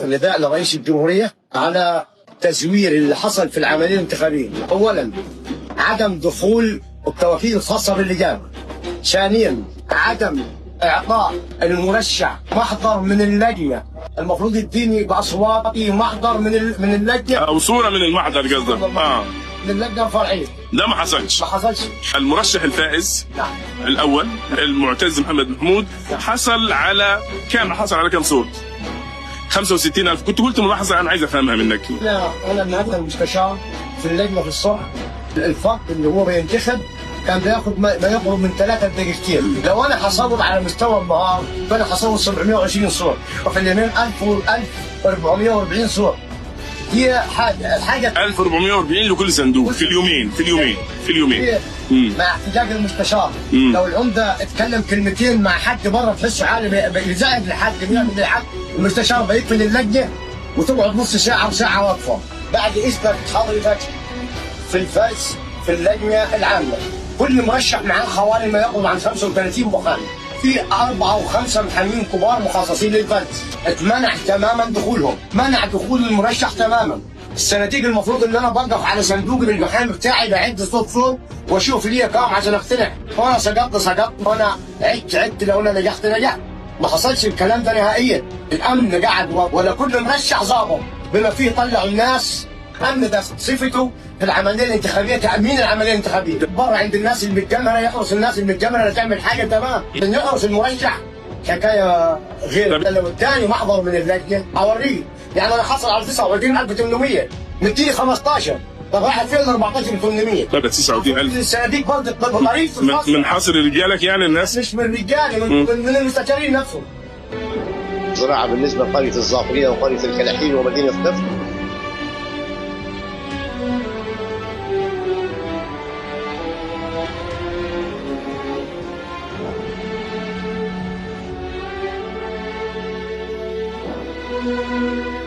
نداء لرئيس الجمهورية على تزوير اللي حصل في العملية الانتخابية. أولا عدم دخول التوكيل الخاصة باللجان. ثانيا عدم إعطاء المرشح محضر من اللجنة، المفروض يديني بأصواتي محضر من اللجنة أو صورة من المحضر قصدك. من اللجنة الفرعية. ده ما حصلش. المرشح الفائز نعم الأول المعتز محمد محمود حصل على كم صوت؟ 65,000. كنت قلت ملاحظة أنا عايز أفهمها منك. أنا النهارده المستشار في اللجنة في الصبح، الفرق اللي هو بينتخب كان بياخد ما يقرب من 3 دقيقتين. لو انا حصوت على مستوى النهار فانا حصوت 720 صوت، وفي اليمين 1440 صوت. هي الحاجه 1440 لكل صندوق في اليومين. مع احتجاج المستشار. لو العمده اتكلم كلمتين مع حد بره تحسه عالي بيزعج لحد بيعمل لحد، المستشار بيقفل اللجنه وتقعد نص ساعه وساعه واقفه. بعد اثبات حضرتك في الفاز في اللجنه العامه كل مرشح معاه حوالي ما يقرب عن 35 محامي، في 4 أو 5 محامين كبار مخصصين للفاز. اتمنع تماما دخولهم، منع دخول المرشح تماما. الصناديق المفروض ان انا بقف على صندوق المحامي بتاعي بعد صوت واشوف ليه كام عشان اقتنع، وانا سقطت وانا عدت لو انا نجحت. ما حصلش الكلام ده نهائيا. الامن قعد ولا كل مرشح ظابط بما فيه طلعوا الناس. امن ده صفته في العمليه الانتخابيه تامين العمليه الانتخابيه. بره عند الناس المتجمره يحرس الناس المتجمره تعمل حاجه تمام، لكن يحرس المرشح حكايه غير. لو اداني محضر من اللجنه اوريه، يعني انا حصل على 29,800 مديني 15. طب راح فين 14,800؟ طب 39,000 الصناديق برضه طريق من حصر رجالك يعني الناس؟ مش من رجالي، من المستشارين نفسهم. زراعه بالنسبه لقريه الظافريه وقريه الكلاحين ومدينه قفل. Thank you.